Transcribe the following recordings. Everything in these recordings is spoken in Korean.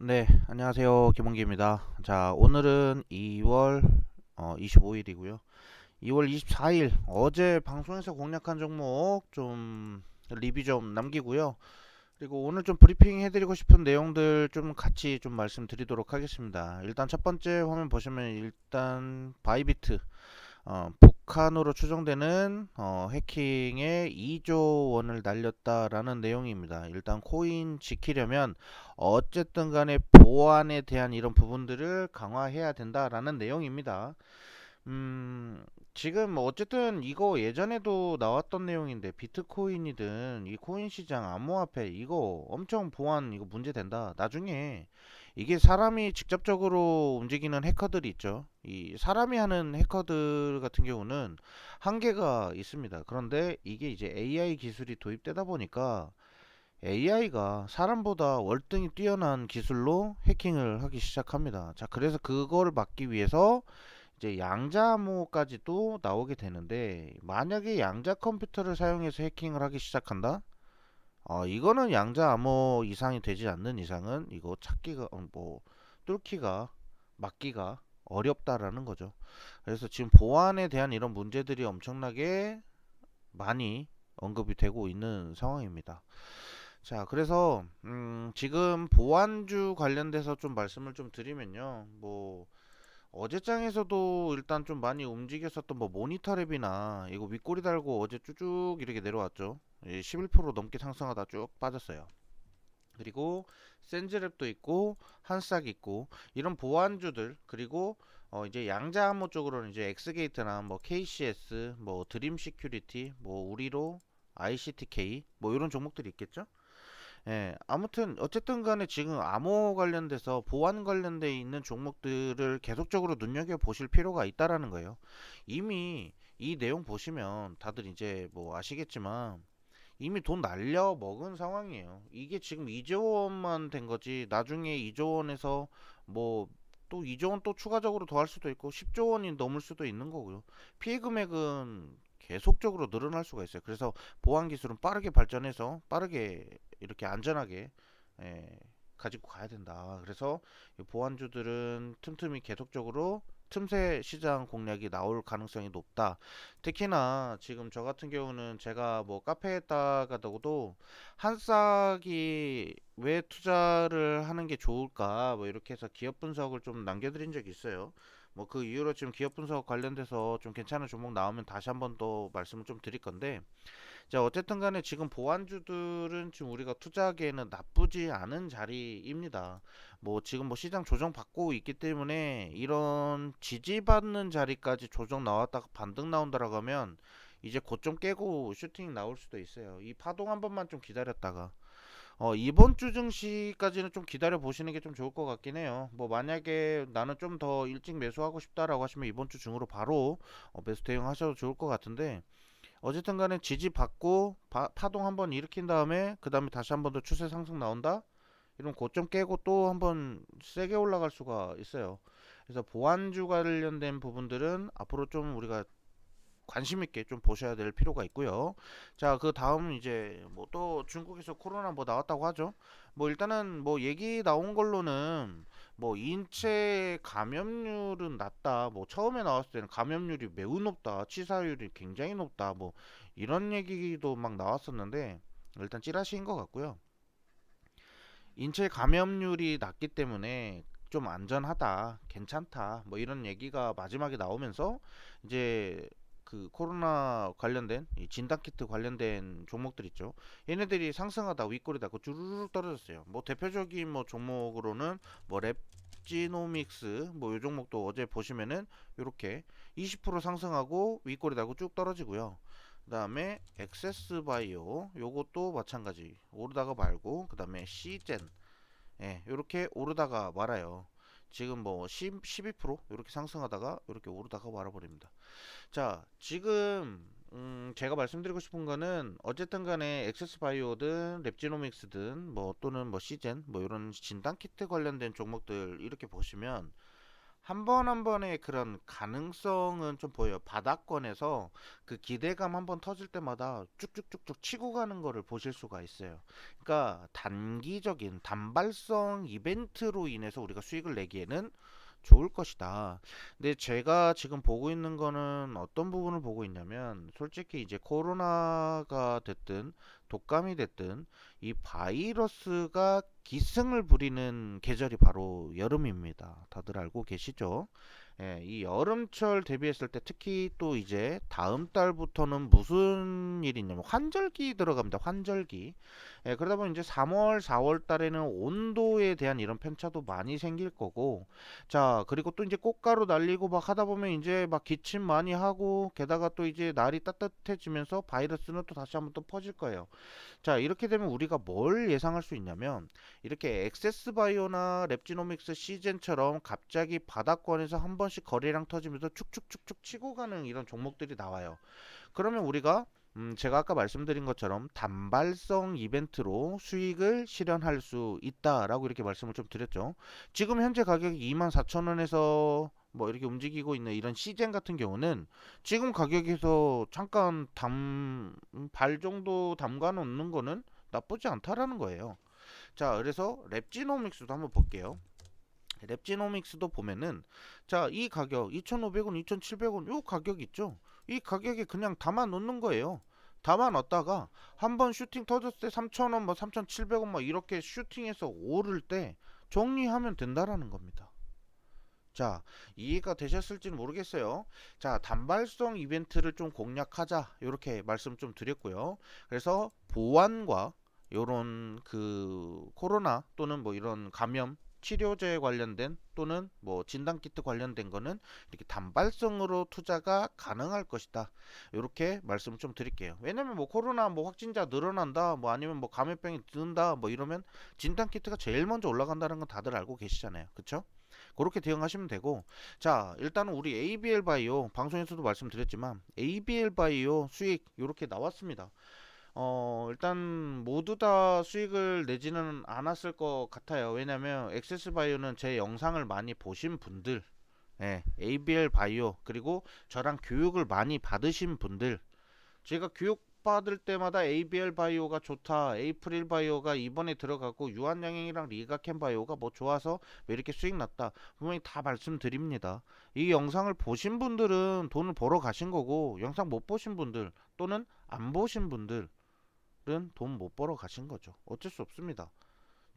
네, 안녕하세요. 김원기입니다. 자, 오늘은 2월 25일이고요. 2월 24일 어제 방송에서 공략한 종목 좀 리뷰 좀 남기고요. 그리고 오늘 좀 브리핑 해드리고 싶은 내용들 좀 같이 좀 말씀드리도록 하겠습니다. 일단 첫 번째 화면 보시면 일단 바이비트 북한으로 추정되는 해킹에 2조 원을 날렸다라는 내용입니다. 일단 코인 지키려면 어쨌든 간에 보안에 대한 이런 부분들을 강화해야 된다라는 내용입니다. 지금 뭐 어쨌든 이거 예전에도 나왔던 내용인데 비트코인이든 이 코인 시장 암호화폐 이거 엄청 보안 이거 문제 된다. 나중에 이게 사람이 직접적으로 움직이는 해커들이 있죠. 이 사람이 하는 해커들 같은 경우는 한계가 있습니다. 그런데 이게 이제 AI 기술이 도입되다 보니까 AI가 사람보다 월등히 뛰어난 기술로 해킹을 하기 시작합니다. 자, 그래서 그걸 막기 위해서 이제 양자 암호까지도 나오게 되는데 만약에 양자 컴퓨터를 사용해서 해킹을 하기 시작한다? 이거는 양자 암호 이상이 되지 않는 이상은 이거 찾기가 뭐 뚫기가 막기가 어렵다라는 거죠. 그래서 지금 보안에 대한 이런 문제들이 엄청나게 많이 언급이 되고 있는 상황입니다. 자, 그래서 지금 보안주 관련돼서 좀 말씀을 좀 드리면요. 뭐 어제장에서도 일단 좀 많이 움직였었던 뭐 모니터랩이나 이거 윗꼬리 달고 어제 쭉쭉 이렇게 내려왔죠. 11% 넘게 상승하다 쭉 빠졌어요. 그리고 센즈랩도 있고 한싹 있고 이런 보안주들 그리고 이제 양자암호 쪽으로는 이제 엑스게이트나 뭐 KCS 뭐 드림 시큐리티 뭐 우리로 ICTK 뭐 이런 종목들이 있겠죠. 예, 아무튼 어쨌든 간에 지금 암호 관련돼서 보안 관련돼 있는 종목들을 계속적으로 눈여겨 보실 필요가 있다라는 거예요. 이미 이 내용 보시면 다들 이제 뭐 아시겠지만 이미 돈 날려 먹은 상황이에요. 이게 지금 2조 원만 된 거지 나중에 2조 원에서 뭐 또 2조 원 또 추가적으로 더 할 수도 있고 10조 원이 넘을 수도 있는 거고요. 피해 금액은 계속적으로 늘어날 수가 있어요. 그래서 보안 기술은 빠르게 발전해서 빠르게 이렇게 안전하게 예, 가지고 가야 된다. 그래서 보안주들은 틈틈이 계속적으로 틈새 시장 공략이 나올 가능성이 높다. 특히나 지금 저 같은 경우는 제가 뭐 카페에다가도 한 싹이 왜 투자를 하는 게 좋을까 뭐 이렇게 해서 기업 분석을 좀 남겨드린 적이 있어요. 뭐 그 이후로 지금 기업 분석 관련돼서 좀 괜찮은 종목 나오면 다시 한번 또 말씀을 좀 드릴 건데 자, 어쨌든 간에 지금 보완주들은 지금 우리가 투자하기에는 나쁘지 않은 자리입니다. 뭐 지금 뭐 시장 조정 받고 있기 때문에 이런 지지받는 자리까지 조정 나왔다가 반등 나온다라고 하면 이제 고점 깨고 슈팅 나올 수도 있어요. 이 파동 한 번만 좀 기다렸다가 이번 주 증시까지는 좀 기다려 보시는 게 좀 좋을 것 같긴 해요. 뭐 만약에 나는 좀 더 일찍 매수하고 싶다라고 하시면 이번 주 중으로 바로 매수 대응하셔도 좋을 것 같은데 어쨌든 간에 지지받고 파동 한번 일으킨 다음에 그 다음에 다시 한번 더 추세 상승 나온다? 이런 고점 깨고 또 한번 세게 올라갈 수가 있어요. 그래서 보안주 관련된 부분들은 앞으로 좀 우리가 관심 있게 좀 보셔야 될 필요가 있고요. 자, 그 다음 이제 뭐 또 중국에서 코로나 뭐 나왔다고 하죠. 뭐 일단은 뭐 얘기 나온 걸로는 뭐 인체 감염률은 낮다. 뭐 처음에 나왔을 때는 감염률이 매우 높다. 치사율이 굉장히 높다. 뭐 이런 얘기도 막 나왔었는데 일단 찌라시인 것 같고요. 인체 감염률이 낮기 때문에 좀 안전하다, 괜찮다, 뭐 이런 얘기가 마지막에 나오면서 이제 그 코로나 관련된 이 진단키트 관련된 종목들 있죠. 얘네들이 상승하다 윗골이 닫고 주르륵 떨어졌어요. 뭐 대표적인 뭐 종목으로는 뭐 랩지노믹스 뭐 요 종목도 어제 보시면은 요렇게 20% 상승하고 윗골이 닫고 쭉 떨어지고요. 그 다음에 엑세스바이오 요것도 마찬가지 오르다가 말고 그 다음에 시젠 예, 이렇게 오르다가 말아요. 지금 뭐 12% 이렇게 상승하다가 이렇게 오르다가 말아버립니다. 자, 지금 제가 말씀드리고 싶은 거는 어쨌든 간에 엑세스바이오든 랩지노믹스든 뭐 또는 뭐 시젠 뭐 이런 진단 키트 관련된 종목들 이렇게 보시면 한 번 한 번의 그런 가능성은 좀 보여요. 바닥권에서 그 기대감 한 번 터질 때마다 쭉쭉쭉쭉 치고 가는 거를 보실 수가 있어요. 그러니까 단기적인 단발성 이벤트로 인해서 우리가 수익을 내기에는 좋을 것이다. 근데 제가 지금 보고 있는 거는 어떤 부분을 보고 있냐면 솔직히 이제 코로나가 됐든 독감이 됐든 이 바이러스가 기승을 부리는 계절이 바로 여름입니다. 다들 알고 계시죠? 예, 이 여름철 대비했을 때 특히 또 이제 다음 달부터는 무슨 일이 있냐면 환절기 들어갑니다. 환절기. 예, 그러다 보면 이제 3월, 4월 달에는 온도에 대한 이런 편차도 많이 생길 거고, 자, 그리고 또 이제 꽃가루 날리고 막 하다 보면 이제 막 기침 많이 하고, 게다가 또 이제 날이 따뜻해지면서 바이러스는 또 다시 한번 또 퍼질 거예요. 자, 이렇게 되면 우리가 뭘 예상할 수 있냐면 이렇게 액세스 바이오나 랩지노믹스 시젠처럼 갑자기 바닥권에서 한 번씩 거래량 터지면서 축축축축 치고 가는 이런 종목들이 나와요. 그러면 우리가 제가 아까 말씀드린 것처럼 단발성 이벤트로 수익을 실현할 수 있다라고 이렇게 말씀을 좀 드렸죠. 지금 현재 가격이 24,000원에서 뭐 이렇게 움직이고 있는 이런 시젠 같은 경우는 지금 가격에서 잠깐 발 정도 담가 놓는 거는 나쁘지 않다라는 거예요. 자, 그래서 랩지노믹스도 한번 볼게요. 랩지노믹스도 보면은 자, 이 가격 2,500원, 2,700원 요 가격 있죠? 이 가격에 그냥 담아 놓는 거예요. 담아 놨다가 한번 슈팅 터졌을 때 3,000원, 뭐 3,700원 막 이렇게 슈팅해서 오를 때 정리하면 된다라는 겁니다. 자, 이해가 되셨을지는 모르겠어요. 자, 단발성 이벤트를 좀 공략하자. 이렇게 말씀 좀 드렸고요. 그래서 보안과 요런 그 코로나 또는 뭐 이런 감염 치료제 관련된 또는 뭐 진단키트 관련된 거는 이렇게 단발성으로 투자가 가능할 것이다. 이렇게 말씀을 좀 드릴게요. 왜냐면 뭐 코로나 뭐 확진자 늘어난다, 뭐 아니면 뭐 감염병이 든다, 뭐 이러면 진단키트가 제일 먼저 올라간다는 건 다들 알고 계시잖아요. 그쵸? 그렇게 대응하시면 되고, 자, 일단은 우리 ABL 바이오 방송에서도 말씀드렸지만 ABL 바이오 수익 이렇게 나왔습니다. 일단 모두 다 수익을 내지는 않았을 것 같아요. 왜냐면 엑세스 바이오는 제 영상을 많이 보신 분들, 예, ABL 바이오 그리고 저랑 교육을 많이 받으신 분들, 제가 교육 받을 때마다 ABL 바이오가 좋다, 에이프릴 바이오가 이번에 들어가고 유한양행이랑 리가켄 바이오가 뭐 좋아서 왜 이렇게 수익 났다 분명히 다 말씀드립니다. 이 영상을 보신 분들은 돈을 벌어 가신 거고 영상 못 보신 분들 또는 안 보신 분들은 돈 못 벌어 가신 거죠. 어쩔 수 없습니다.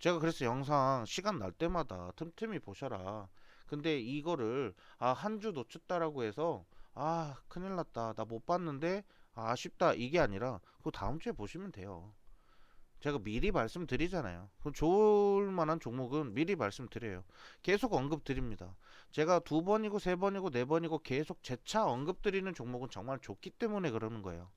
제가 그래서 영상 시간 날 때마다 틈틈이 보셔라. 근데 이거를 한 주 놓쳤다라고 해서 큰일 났다. 나 못 봤는데 아쉽다. 이게 아니라 그 다음 주에 보시면 돼요. 제가 미리 말씀드리잖아요. 그 좋을 만한 종목은 미리 말씀드려요. 계속 언급 드립니다. 제가 두 번이고 세 번이고 네 번이고 계속 재차 언급 드리는 종목은 정말 좋기 때문에 그러는 거예요.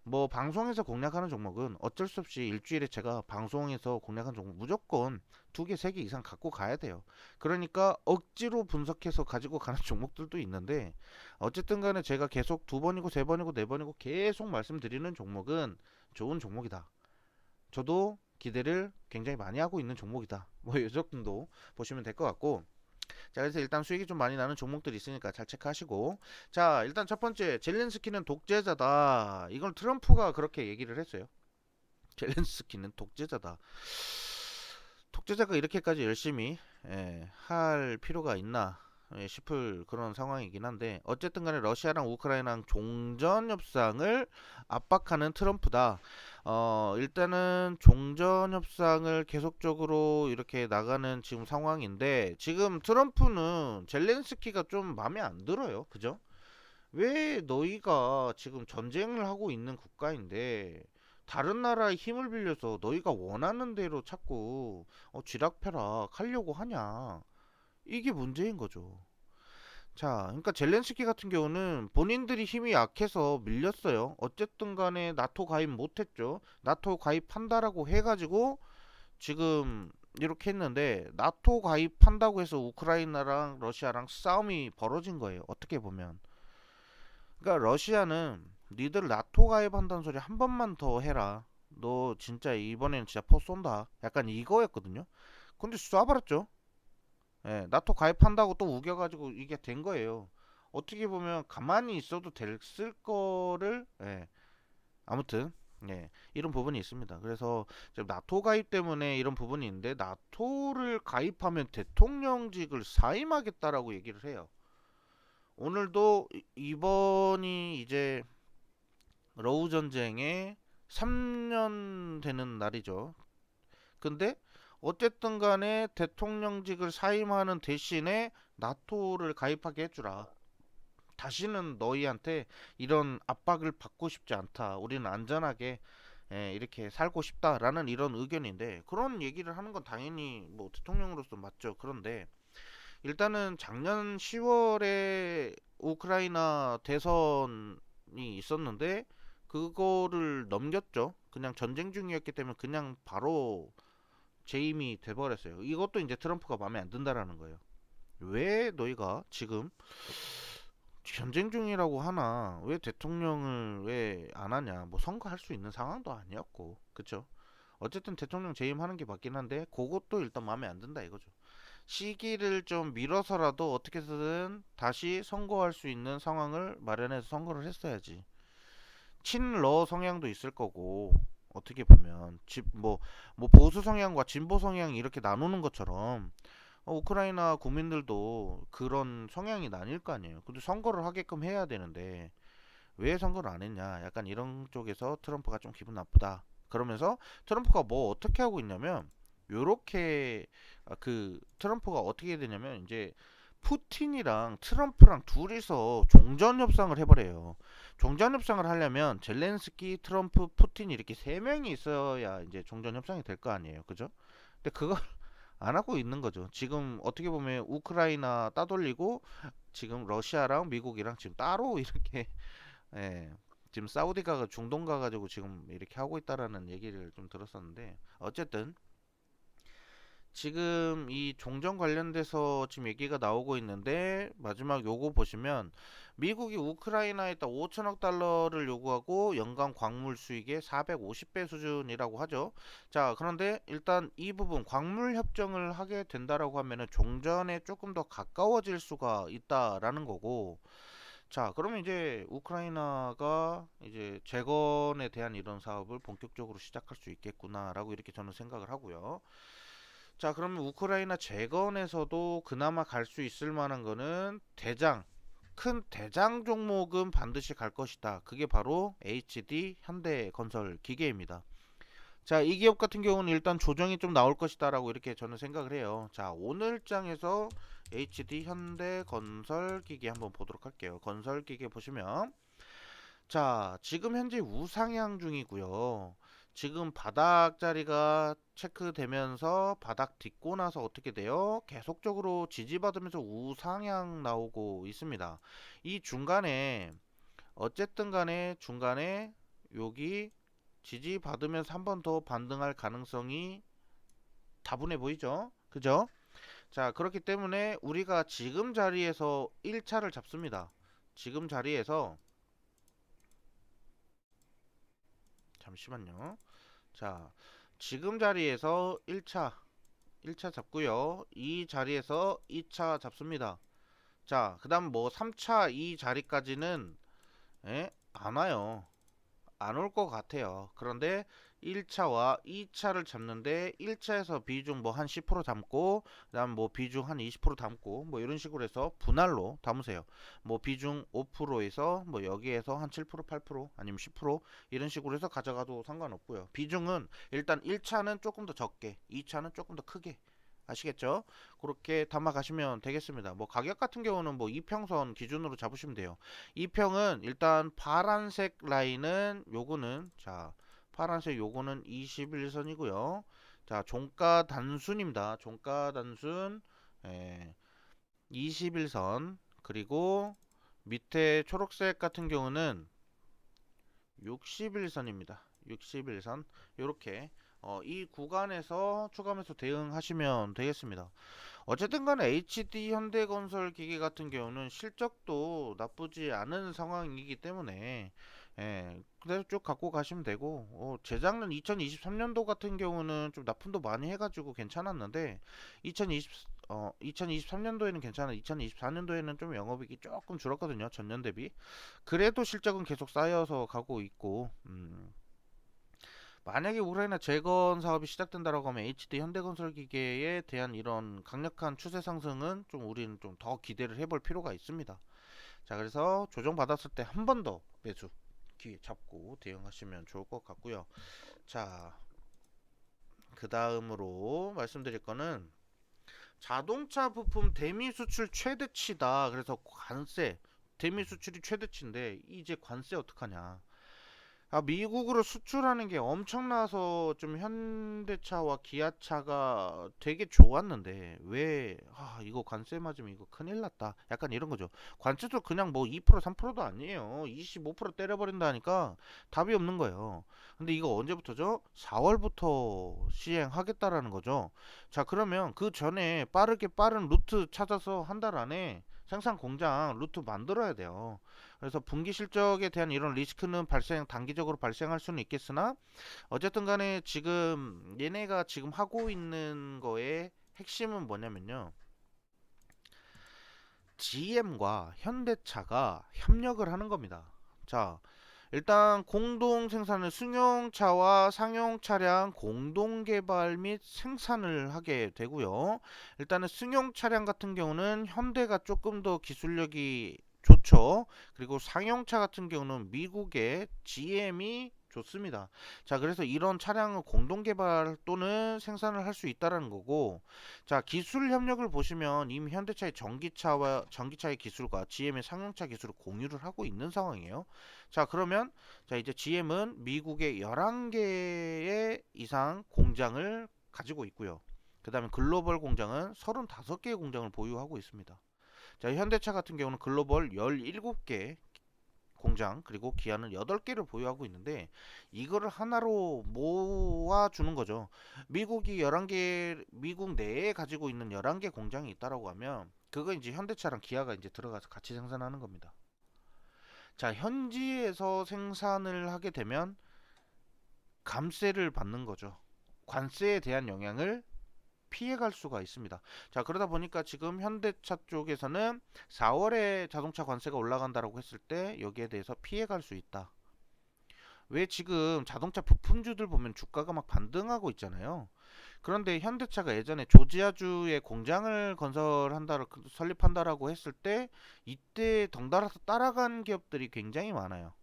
뭐 방송에서 공략하는 종목은 어쩔 수 없이 일주일에 제가 방송에서 공략한 종목 무조건 두 개, 세 개 이상 갖고 가야 돼요. 그러니까 억지로 분석해서 가지고 가는 종목들도 있는데 어쨌든 간에 제가 계속 두 번이고 세 번이고 네 번이고 계속 말씀드리는 종목은 좋은 종목이다. 저도 기대를 굉장히 많이 하고 있는 종목이다. 뭐 이 정도 보시면 될 것 같고, 자, 그래서 일단 수익이 좀 많이 나는 종목들이 있으니까 잘 체크하시고, 자, 일단 첫 번째 젤렌스키는 독재자다. 이걸 트럼프가 그렇게 얘기를 했어요. 젤렌스키는 독재자다. 독재자가 이렇게까지 열심히 할 필요가 있나 싶을 그런 상황이긴 한데, 어쨌든 간에 러시아랑 우크라이나랑 종전 협상을 압박하는 트럼프다. 일단은 종전 협상을 계속적으로 이렇게 나가는 지금 상황인데, 지금 트럼프는 젤렌스키가 좀 마음에 안 들어요. 그죠? 왜 너희가 지금 전쟁을 하고 있는 국가인데 다른 나라의 힘을 빌려서 너희가 원하는 대로 자꾸 쥐락펴락 하려고 하냐? 이게 문제인 거죠. 자, 그러니까 젤렌스키 같은 경우는 본인들이 힘이 약해서 밀렸어요. 어쨌든 간에 나토 가입 못했죠. 나토 가입한다라고 해가지고 지금 이렇게 했는데 나토 가입한다고 해서 우크라이나랑 러시아랑 싸움이 벌어진 거예요. 어떻게 보면. 그러니까 러시아는 니들 나토 가입한다는 소리 한 번만 더 해라. 너 진짜 이번에는 진짜 포 쏜다. 약간 이거였거든요. 근데 쏴버렸죠. 예, 나토 가입한다고 또 우겨가지고 이게 된 거예요. 어떻게 보면 가만히 있어도 됐을 거를, 예, 아무튼, 예, 이런 부분이 있습니다. 그래서 지금 나토 가입 때문에 이런 부분이 있는데, 나토를 가입하면 대통령직을 사임하겠다라고 얘기를 해요. 오늘도 이번이 이제 러우 전쟁의 3년 되는 날이죠. 근데 어쨌든 간에 대통령직을 사임하는 대신에 나토를 가입하게 해주라. 다시는 너희한테 이런 압박을 받고 싶지 않다. 우리는 안전하게 이렇게 살고 싶다라는 이런 의견인데, 그런 얘기를 하는 건 당연히 뭐 대통령으로서 맞죠. 그런데 일단은 작년 10월에 우크라이나 대선이 있었는데 그거를 넘겼죠. 그냥 전쟁 중이었기 때문에 그냥 바로 재임이 돼버렸어요. 이것도 이제 트럼프가 마음에 안 든다라는 거예요. 왜 너희가 지금 전쟁 중이라고 하나 왜 대통령을 왜 안 하냐? 뭐 선거할 수 있는 상황도 아니었고, 그쵸? 어쨌든 대통령 재임하는 게 맞긴 한데 그것도 일단 마음에 안 든다 이거죠. 시기를 좀 미뤄서라도 어떻게든 다시 선거할 수 있는 상황을 마련해서 선거를 했어야지. 친러 성향도 있을 거고, 어떻게 보면 뭐 보수 성향과 진보 성향이 이렇게 나누는 것처럼 우크라이나 국민들도 그런 성향이 나뉠 거 아니에요. 근데 선거를 하게끔 해야 되는데 왜 선거를 안 했냐? 약간 이런 쪽에서 트럼프가 좀 기분 나쁘다. 그러면서 트럼프가 뭐 어떻게 하고 있냐면 요렇게 그 트럼프가 어떻게 되냐면 이제 푸틴이랑 트럼프랑 둘이서 종전 협상을 해버려요. 종전 협상을 하려면 젤렌스키, 트럼프, 푸틴 이렇게 세 명이 있어야 이제 종전 협상이 될 거 아니에요. 그죠? 근데 그거 안 하고 있는 거죠. 지금 어떻게 보면 우크라이나 따돌리고 지금 러시아랑 미국이랑 지금 따로 이렇게 예, 지금 사우디가 중동 가가지고 지금 이렇게 하고 있다라는 얘기를 좀 들었었는데 어쨌든 지금 이 종전 관련돼서 지금 얘기가 나오고 있는데 마지막 요거 보시면 미국이 우크라이나에다 5천억 달러를 요구하고 연간 광물 수익의 450배 수준이라고 하죠. 자, 그런데 일단 이 부분 광물 협정을 하게 된다라고 하면은 종전에 조금 더 가까워질 수가 있다라는 거고, 자, 그러면 이제 우크라이나가 이제 재건에 대한 이런 사업을 본격적으로 시작할 수 있겠구나라고 이렇게 저는 생각을 하고요. 자, 그러면 우크라이나 재건에서도 그나마 갈 수 있을 만한 거는 큰 대장 종목은 반드시 갈 것이다. 그게 바로 HD 현대건설 기계입니다. 자, 이 기업 같은 경우는 일단 조정이 좀 나올 것이다라고 이렇게 저는 생각을 해요. 자, 오늘 장에서 HD 현대건설 기계 한번 보도록 할게요. 건설 기계 보시면 자, 지금 현재 우상향 중이고요. 지금 바닥 자리가 체크되면서 바닥 딛고 나서 어떻게 돼요? 계속적으로 지지받으면서 우상향 나오고 있습니다. 이 중간에 어쨌든 간에 중간에 여기 지지받으면서 한 번 더 반등할 가능성이 다분해 보이죠? 그죠? 자, 그렇기 때문에 우리가 지금 자리에서 1차를 잡습니다. 지금 자리에서 잠시만요. 자, 지금 자리에서 1차 잡고요. 이 자리에서 2차 잡습니다. 자, 그 다음 뭐 3차 이 자리까지는 안 와요. 안 올 것 같아요. 그런데 1차와 2차를 잡는데 1차에서 비중 뭐 한 10% 담고 그다음 뭐 비중 한 20% 담고 뭐 이런 식으로 해서 분할로 담으세요. 뭐 비중 5%에서 뭐 여기에서 한 7% 8% 아니면 10% 이런 식으로 해서 가져가도 상관없고요. 비중은 일단 1차는 조금 더 적게, 2차는 조금 더 크게 아시겠죠? 그렇게 담아 가시면 되겠습니다. 뭐 가격 같은 경우는 뭐 이평선 기준으로 잡으시면 돼요. 이평은 일단 파란색 라인은 요거는 자 파란색 요거는 21선이고요. 자 종가 단순입니다. 종가 단순 21선 그리고 밑에 초록색 같은 경우는 61선입니다. 61선 요렇게 이 구간에서 추가 매수 대응하시면 되겠습니다. 어쨌든 간에 HD 현대건설 기계 같은 경우는 실적도 나쁘지 않은 상황이기 때문에 그대로 쭉 갖고 가시면 되고, 재작년 2023년도 같은 경우는 좀 납품도 많이 해가지고 괜찮았는데 2023년도에는 괜찮아. 2024년도에는 좀 영업이익이 조금 줄었거든요, 전년 대비. 그래도 실적은 계속 쌓여서 가고 있고, 만약에 우크라이나 재건 사업이 시작된다라고 하면 HD 현대건설기계에 대한 이런 강력한 추세 상승은 좀 우리는 좀 더 기대를 해볼 필요가 있습니다. 자, 그래서 조정 받았을 때 한 번 더 매수 기회 잡고 대응하시면 좋을 것 같고요. 자, 그 다음으로 말씀드릴 거는 자동차 부품 대미 수출 최대치다. 그래서 관세, 대미 수출이 최대치인데 이제 관세 어떡하냐. 미국으로 수출하는 게 엄청나서 좀 현대차와 기아차가 되게 좋았는데 왜 이거 관세 맞으면 이거 큰일 났다. 약간 이런 거죠. 관세도 그냥 뭐 2% 3%도 아니에요. 25% 때려버린다니까 답이 없는 거예요. 근데 이거 언제부터죠? 4월부터 시행하겠다라는 거죠. 자, 그러면 그 전에 빠른 루트 찾아서 한 달 안에 생산 공장 루트 만들어야 돼요. 그래서 분기 실적에 대한 이런 리스크는 단기적으로 발생할 수는 있겠으나 어쨌든 간에 지금 얘네가 지금 하고 있는 거의 핵심은 뭐냐면요. GM과 현대차가 협력을 하는 겁니다. 자, 일단 공동 생산을 승용차와 상용 차량 공동 개발 및 생산을 하게 되고요. 일단은 승용 차량 같은 경우는 현대가 조금 더 기술력이 좋죠. 그리고 상용차 같은 경우는 미국의 GM이 좋습니다. 자, 그래서 이런 차량을 공동 개발 또는 생산을 할 수 있다라는 거고, 자, 기술 협력을 보시면 이미 현대차의 전기차의 기술과 GM의 상용차 기술을 공유를 하고 있는 상황이에요. 자, 그러면 자, 이제 GM은 미국의 11개 이상 공장을 가지고 있고요. 그 다음에 글로벌 공장은 35개의 공장을 보유하고 있습니다. 자, 현대차 같은 경우는 글로벌 17개 공장 그리고 기아는 8개를 보유하고 있는데 이거를 하나로 모아주는 거죠. 미국 내에 가지고 있는 11개 공장이 있다라고 하면 그거 이제 현대차랑 기아가 이제 들어가서 같이 생산하는 겁니다. 자, 현지에서 생산을 하게 되면 감세를 받는 거죠. 관세에 대한 영향을 피해갈 수가 있습니다. 자, 그러다 보니까 지금 현대차 쪽에서는 4월에 자동차 관세가 올라간다라고 했을 때 여기에 대해서 피해갈 수 있다. 왜 지금 자동차 부품주들 보면 주가가 막 반등하고 있잖아요. 그런데 현대차가 예전에 조지아주에 공장을 설립한다라고 했을 때 이때 덩달아서 따라간 기업들이 굉장히 많아요.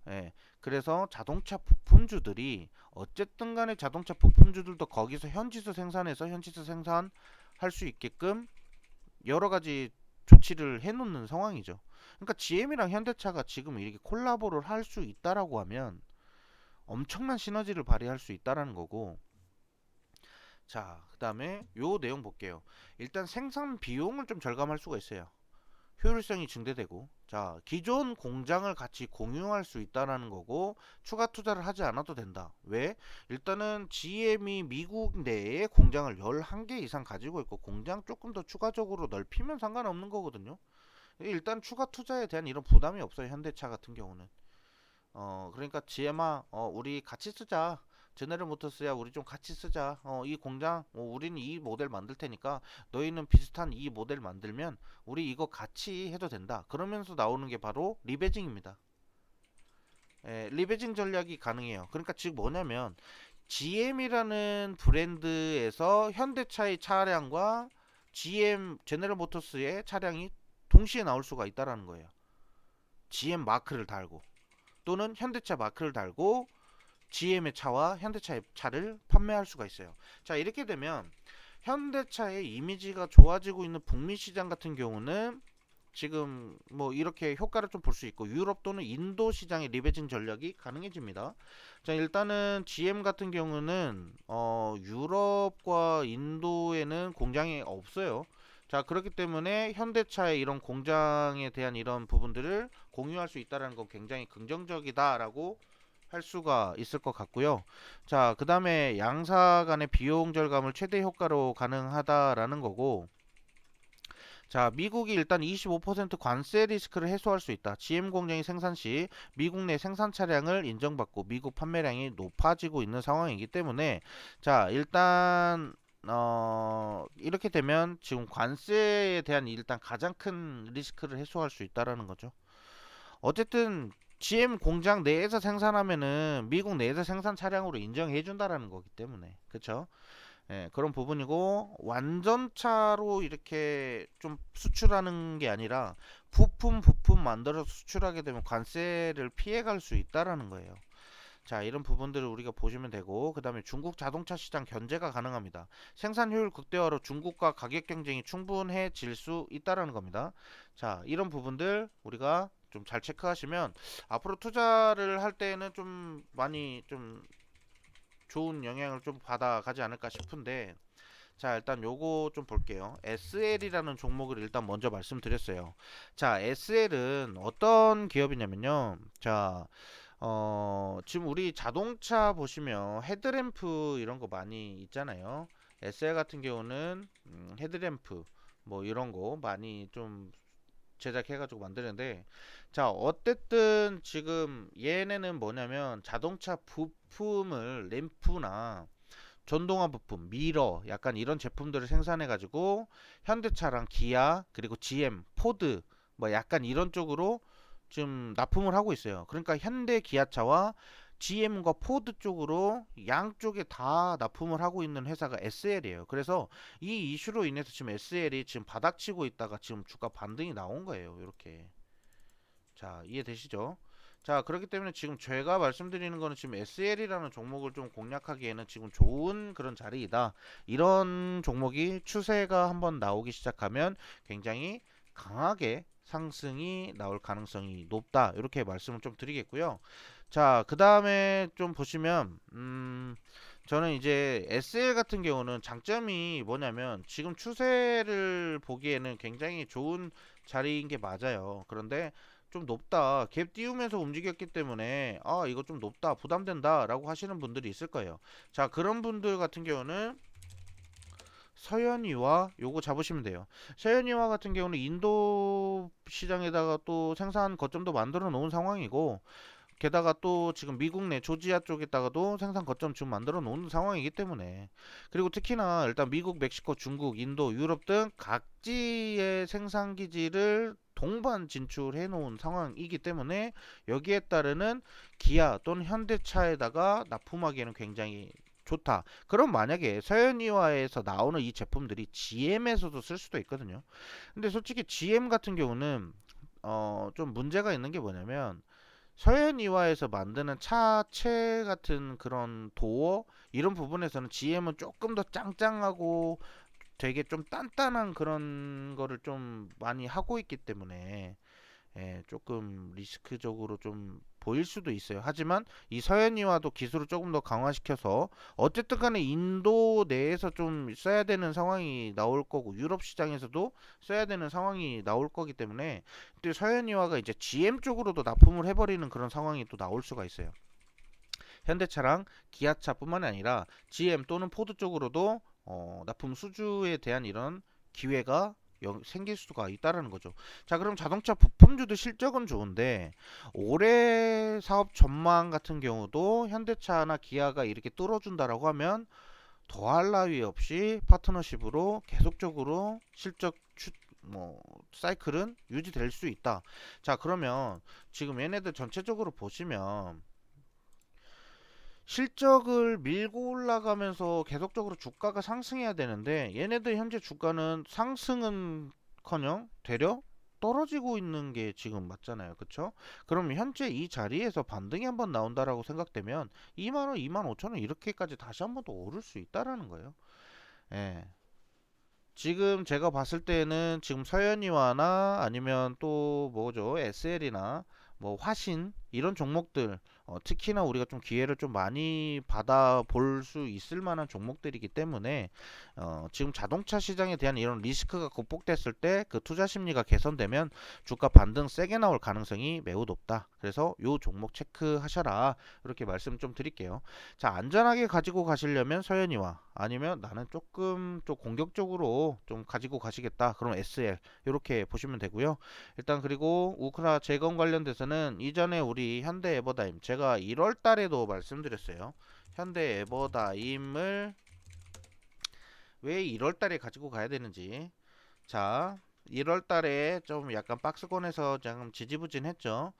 예. 그래서 자동차 부품주들이 어쨌든 간에 자동차 부품주들도 거기서 현지서 생산해서 현지서 생산할 수 있게끔 여러 가지 조치를 해놓는 상황이죠. 그러니까 GM이랑 현대차가 지금 이렇게 콜라보를 할 수 있다라고 하면 엄청난 시너지를 발휘할 수 있다라는 거고. 자, 그 다음에 요 내용 볼게요. 일단 생산 비용을 좀 절감할 수가 있어요. 효율성이 증대되고, 자, 기존 공장을 같이 공유할 수 있다라는 거고 추가 투자를 하지 않아도 된다. 왜? 일단은 GM이 미국 내에 공장을 11개 이상 가지고 있고 공장 조금 더 추가적으로 넓히면 상관없는 거거든요. 일단 추가 투자에 대한 이런 부담이 없어요. 현대차 같은 경우는. 그러니까 GM아, 우리 같이 쓰자. 제네럴 모터스야, 우리 좀 같이 쓰자. 이 공장, 우리는 이 모델 만들 테니까 너희는 비슷한 이 모델 만들면 우리 이거 같이 해도 된다. 그러면서 나오는 게 바로 리베징입니다. 리베징 전략이 가능해요. 그러니까 즉 뭐냐면 GM이라는 브랜드에서 현대차의 차량과 GM 제네럴 모터스의 차량이 동시에 나올 수가 있다라는 거예요. GM 마크를 달고 또는 현대차 마크를 달고 GM의 차와 현대차의 차를 판매할 수가 있어요. 자, 이렇게 되면 현대차의 이미지가 좋아지고 있는 북미 시장 같은 경우는 지금 뭐 이렇게 효과를 좀 볼 수 있고 유럽 또는 인도 시장의 리베징 전략이 가능해집니다. 자, 일단은 GM 같은 경우는 유럽과 인도에는 공장이 없어요. 자, 그렇기 때문에 현대차의 이런 공장에 대한 이런 부분들을 공유할 수 있다는 건 굉장히 긍정적이다라고 할 수가 있을 것 같고요. 자, 그 다음에 양사 간의 비용 절감을 최대 효과로 가능하다라는 거고, 자, 미국이 일단 25% 관세 리스크를 해소할 수 있다. GM 공장이 생산 시 미국 내 생산 차량을 인정받고 미국 판매량이 높아지고 있는 상황이기 때문에 자, 일단 이렇게 되면 지금 관세에 대한 일단 가장 큰 리스크를 해소할 수 있다라는 거죠. 어쨌든 GM 공장 내에서 생산하면은 미국 내에서 생산 차량으로 인정해 준다라는 거기 때문에 그쵸? 예, 그런 부분이고 완전차로 이렇게 좀 수출하는 게 아니라 부품 만들어서 수출하게 되면 관세를 피해갈 수 있다라는 거예요. 자, 이런 부분들을 우리가 보시면 되고 그 다음에 중국 자동차 시장 견제가 가능합니다. 생산 효율 극대화로 중국과 가격 경쟁이 충분해질 수 있다라는 겁니다. 자, 이런 부분들 우리가 좀 잘 체크하시면 앞으로 투자를 할 때는 좀 많이 좀 좋은 영향을 좀 받아가지 않을까 싶은데 자, 일단 요거 좀 볼게요. SL이라는 종목을 일단 먼저 말씀드렸어요. 자, SL은 어떤 기업이냐면요. 자, 지금 우리 자동차 보시면 헤드램프 이런 거 많이 있잖아요. SL 같은 경우는 헤드램프 뭐 이런 거 많이 좀 제작해가지고 만드는데 자, 어쨌든 지금 얘네는 뭐냐면 자동차 부품을 램프나 전동화 부품, 미러, 약간 이런 제품들을 생산해가지고 현대차랑 기아, 그리고 GM, 포드, 뭐 약간 이런 쪽으로 지금 납품을 하고 있어요. 그러니까 현대 기아차와 GM과 포드 쪽으로 양쪽에 다 납품을 하고 있는 회사가 SL이에요. 그래서 이 이슈로 인해서 지금 SL이 지금 바닥치고 있다가 지금 주가 반등이 나온 거예요. 이렇게. 자, 이해되시죠? 자, 그렇기 때문에 지금 제가 말씀드리는 거는 지금 SL이라는 종목을 좀 공략하기에는 지금 좋은 그런 자리이다. 이런 종목이 추세가 한번 나오기 시작하면 굉장히 강하게 상승이 나올 가능성이 높다. 이렇게 말씀을 좀 드리겠고요. 자, 그 다음에 좀 보시면, 저는 이제 SL 같은 경우는 장점이 뭐냐면 지금 추세를 보기에는 굉장히 좋은 자리인 게 맞아요. 그런데 좀 높다. 갭 띄우면서 움직였기 때문에 아, 이거 좀 높다. 부담된다. 라고 하시는 분들이 있을 거예요. 자, 그런 분들 같은 경우는 서현이와 요거 잡으시면 돼요. 서현이와 같은 경우는 인도 시장에다가 또 생산 거점도 만들어 놓은 상황이고 게다가 또 지금 미국 내 조지아 쪽에다가도 생산 거점 지금 만들어 놓은 상황이기 때문에 그리고 특히나 일단 미국, 멕시코, 중국, 인도, 유럽 등 각지의 생산 기지를 동반 진출해 놓은 상황이기 때문에 여기에 따르는 기아 또는 현대차에다가 납품하기에는 굉장히 좋다. 그럼 만약에 서현이와에서 나오는 이 제품들이 GM에서도 쓸 수도 있거든요. 근데 솔직히 GM 같은 경우는 좀 문제가 있는 게 뭐냐면 서현이와에서 만드는 차체 같은 그런 도어 이런 부분에서는 GM은 조금 더 짱짱하고 되게 좀 단단한 그런 거를 좀 많이 하고 있기 때문에 예, 조금 리스크적으로 좀 보일 수도 있어요. 하지만 이 서현이와도 기술을 조금 더 강화시켜서 어쨌든 간에 인도 내에서 좀 써야 되는 상황이 나올 거고 유럽 시장에서도 써야 되는 상황이 나올 거기 때문에 또 서현이와가 이제 GM 쪽으로도 납품을 해버리는 그런 상황이 또 나올 수가 있어요. 현대차랑 기아차뿐만 아니라 GM 또는 포드 쪽으로도 납품 수주에 대한 이런 기회가 생길 수가 있다라는 거죠. 자, 그럼 자동차 부품주도 실적은 좋은데 올해 사업 전망 같은 경우도 현대차나 기아가 이렇게 뚫어준다라고 하면 더할 나위 없이 파트너십으로 계속적으로 실적 뭐 사이클은 유지될 수 있다. 자, 그러면 지금 얘네들 전체적으로 보시면 실적을 밀고 올라가면서 계속적으로 주가가 상승해야 되는데 얘네들 현재 주가는 상승은커녕 되려 떨어지고 있는 게 지금 맞잖아요. 그쵸? 그럼 현재 이 자리에서 반등이 한번 나온다라고 생각되면 2만원, 2만 5천원 이렇게까지 다시 한번 더 오를 수 있다라는 거예요. 예. 지금 제가 봤을 때는 지금 서현이와나 아니면 또 뭐죠? SL이나 뭐 화신 이런 종목들 특히나 우리가 좀 기회를 좀 많이 받아 볼 수 있을 만한 종목들이기 때문에 지금 자동차 시장에 대한 이런 리스크가 극복됐을 때 그 투자 심리가 개선되면 주가 반등 세게 나올 가능성이 매우 높다. 그래서 요 종목 체크하셔라. 이렇게 말씀 좀 드릴게요. 자, 안전하게 가지고 가시려면 서현이와 아니면 나는 조금 좀 공격적으로 좀 가지고 가시겠다. 그럼 SL 이렇게 보시면 되고요. 일단 그리고 우크라 재건 관련돼서는 이전에 우리 현대 에버다임 제가 1월 달에도 말씀드렸어요. 현대 에버다임을 왜 1월 달에 가지고 가야 되는지. 자, 1월 달에 좀 약간 박스권에서 좀 지지부진했죠.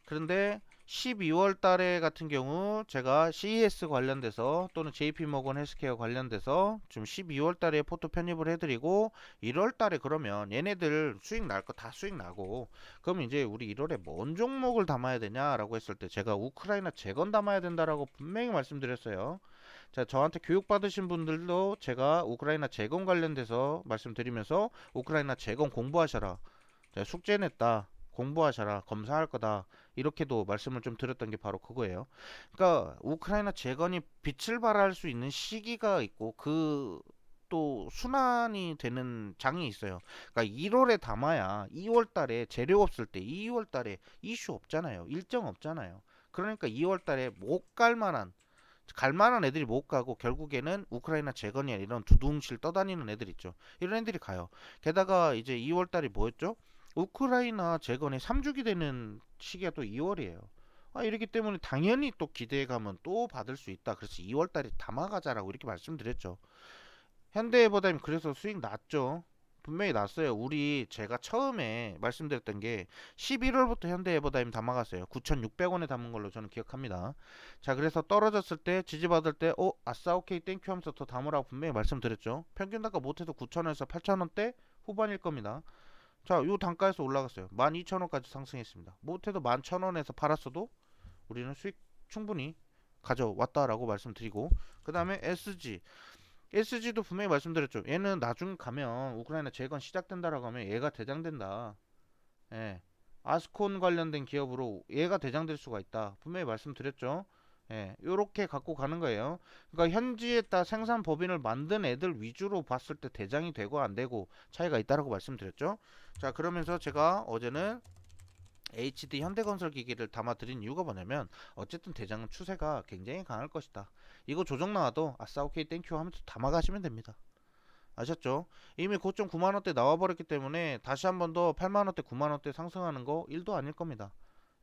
그런데 12월 달에 같은 경우 제가 CES 관련돼서 또는 JP모건 헬스케어 관련돼서 좀 12월 달에 포트 편입을 해드리고 1월 달에 그러면 얘네들 수익 날 거 다 수익 나고 그럼 이제 우리 1월에 뭔 종목을 담아야 되냐라고 했을 때 제가 우크라이나 재건 담아야 된다라고 분명히 말씀드렸어요. 자, 저한테 교육받으신 분들도 제가 우크라이나 재건 관련돼서 말씀드리면서 우크라이나 재건 공부하셔라. 자, 숙제 냈다. 공부하셔라. 검사할 거다. 이렇게도 말씀을 좀 드렸던 게 바로 그거예요. 그러니까 우크라이나 재건이 빛을 발할 수 있는 시기가 있고 그 또 순환이 되는 장이 있어요. 그러니까 1월에 담아야 2월 달에 재료 없을 때 2월 달에 이슈 없잖아요. 일정 없잖아요. 그러니까 2월 달에 못 갈 만한 갈 만한 애들이 못 가고 결국에는 우크라이나 재건이야 이런 두둥실 떠다니는 애들 있죠. 이런 애들이 가요. 게다가 이제 2월 달이 뭐였죠? 우크라이나 재건이 3주기 되는 시기가 또 2월이에요. 아, 이렇기 때문에 당연히 또 기대감은 또 받을 수 있다. 그래서 2월 달에 담아가자라고 이렇게 말씀드렸죠. 현대해버다임 그래서 수익 났죠. 분명히 났어요. 우리 제가 처음에 말씀드렸던 게 11월부터 현대해버다임 담아갔어요. 9,600원에 담은 걸로 저는 기억합니다. 자, 그래서 떨어졌을 때 지지받을 때 아싸 오케이 땡큐 하면서 더 담으라고 분명히 말씀드렸죠. 평균 단가 못해도 9,000원에서 8,000원대 후반일 겁니다. 자, 요 단가에서 올라갔어요. 12,000원까지 상승했습니다. 못해도 11,000원에서 팔았어도 우리는 수익 충분히 가져왔다라고 말씀드리고 그 다음에 SG도 분명히 말씀드렸죠. 얘는 나중 가면 우크라이나 재건 시작된다라고 하면 얘가 대장된다. 예. 아스콘 관련된 기업으로 얘가 대장될 수가 있다. 분명히 말씀드렸죠. 예. 요렇게 갖고 가는 거예요. 그러니까 현지에 따라 생산 법인을 만든 애들 위주로 봤을 때 대장이 되고 안 되고 차이가 있다라고 말씀드렸죠. 자, 그러면서 제가 어제는 HD 현대건설기기를 담아드린 이유가 뭐냐면 어쨌든 대장은 추세가 굉장히 강할 것이다. 이거 조정 나와도 아싸 오케이 땡큐 하면서 담아가시면 됩니다. 아셨죠? 이미 고점 9만원대 나와버렸기 때문에 다시 한 번 더 8만원대 9만원대 상승하는 거 1도 아닐 겁니다.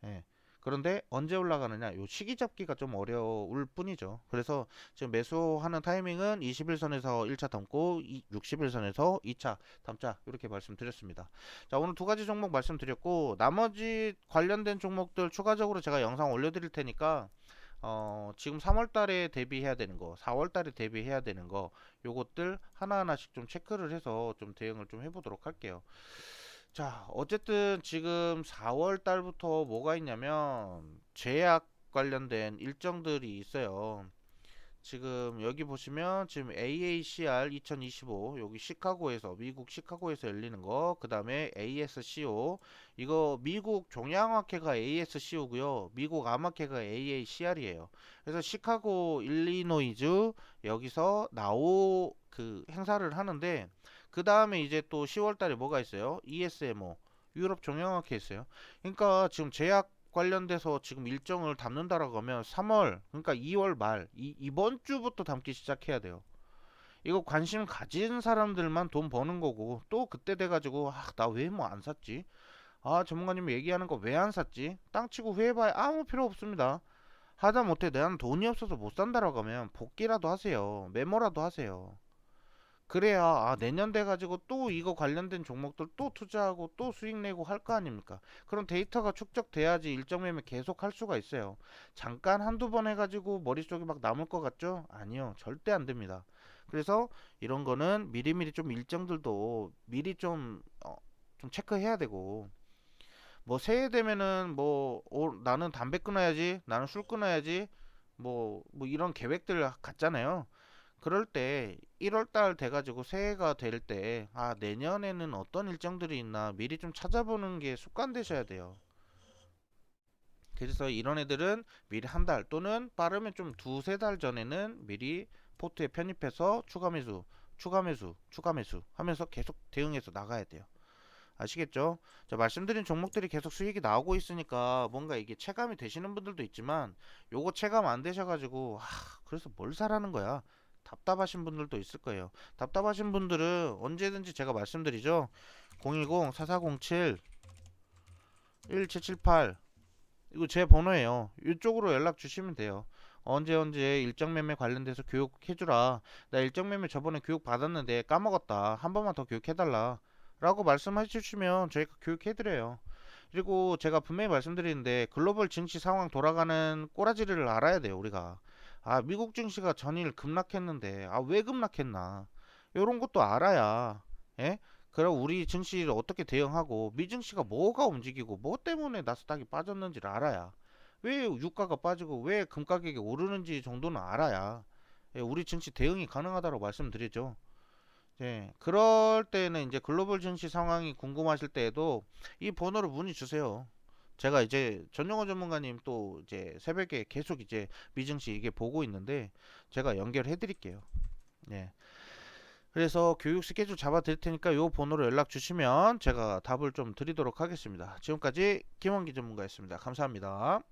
예. 그런데 언제 올라가느냐 요 시기 잡기가 좀 어려울 뿐이죠. 그래서 지금 매수하는 타이밍은 21선에서 1차 담고 60일선에서 2차 담자 이렇게 말씀드렸습니다. 자, 오늘 두 가지 종목 말씀드렸고 나머지 관련된 종목들 추가적으로 제가 영상 올려드릴 테니까 지금 3월 달에 대비해야 되는 거, 4월 달에 대비해야 되는 거, 요것들 하나하나씩 좀 체크를 해서 좀 대응을 좀 해보도록 할게요. 자, 어쨌든 지금 4월 달부터 뭐가 있냐면 제약 관련된 일정들이 있어요. 지금 여기 보시면 지금 AACR 2025 여기 시카고에서 미국 시카고에서 열리는 거, 그 다음에 ASCO 이거 미국 종양학회가 ASCO고요, 미국 암학회가 AACR이에요. 그래서 시카고 일리노이주 여기서 나오 그 행사를 하는데 그 다음에 이제 또 10월 달에 뭐가 있어요? ESMO 유럽 종양학회 있어요. 그러니까 지금 제약 관련돼서 지금 일정을 담는다라고 하면 3월 그러니까 2월 말 이번 주부터 담기 시작해야 돼요. 이거 관심 가진 사람들만 돈 버는 거고 또 그때 돼가지고 나 왜 뭐 안 샀지? 전문가님이 얘기하는 거 왜 안 샀지? 땅치고 후회해봐야 아무 필요 없습니다. 하다못해 내가 돈이 없어서 못 산다라고 하면 복귀라도 하세요. 메모라도 하세요. 그래야 내년 돼 가지고 또 이거 관련된 종목들 또 투자하고 또 수익 내고 할 거 아닙니까? 그런 데이터가 축적돼야지 일정 매매 계속 할 수가 있어요. 잠깐 한두 번 해가지고 머릿속에 막 남을 것 같죠? 아니요, 절대 안 됩니다. 그래서 이런 거는 미리미리 좀 일정들도 미리 좀 체크해야 되고 뭐 새해 되면은 나는 담배 끊어야지, 나는 술 끊어야지, 뭐 이런 계획들 갖잖아요. 그럴 때 1월 달 돼가지고 새해가 될 때 내년에는 어떤 일정들이 있나 미리 좀 찾아보는 게 습관 되셔야 돼요. 그래서 이런 애들은 미리 한 달 또는 빠르면 좀 두세 달 전에는 미리 포트에 편입해서 추가 매수, 추가 매수, 추가 매수 하면서 계속 대응해서 나가야 돼요. 아시겠죠? 자, 말씀드린 종목들이 계속 수익이 나오고 있으니까 뭔가 이게 체감이 되시는 분들도 있지만 요거 체감 안 되셔가지고 그래서 뭘 사라는 거야? 답답하신 분들도 있을 거예요. 답답하신 분들은 언제든지 제가 말씀드리죠. 010-4407 1778 이거 제 번호예요. 이쪽으로 연락 주시면 돼요. 언제 일정 매매 관련돼서 교육해주라. 나 일정 매매 저번에 교육 받았는데 까먹었다. 한 번만 더 교육해달라. 라고 말씀해 주시면 저희가 교육해드려요. 그리고 제가 분명히 말씀드리는데 글로벌 증시 상황 돌아가는 꼬라지를 알아야 돼요, 우리가. 미국 증시가 전일 급락했는데, 왜 급락했나. 요런 것도 알아야, 예? 그럼 우리 증시를 어떻게 대응하고, 미 증시가 뭐가 움직이고, 뭐 때문에 나스닥이 빠졌는지를 알아야, 왜 유가가 빠지고, 왜 금 가격이 오르는지 정도는 알아야, 우리 증시 대응이 가능하다고 말씀드리죠. 예, 그럴 때는 이제 글로벌 증시 상황이 궁금하실 때에도 이 번호로 문의 주세요. 제가 이제 전용호 전문가님 또 이제 새벽에 계속 이제 미증시 이게 보고 있는데 제가 연결해 드릴게요. 예. 그래서 교육 스케줄 잡아 드릴 테니까 요 번호로 연락 주시면 제가 답을 좀 드리도록 하겠습니다. 지금까지 김원기 전문가였습니다. 감사합니다.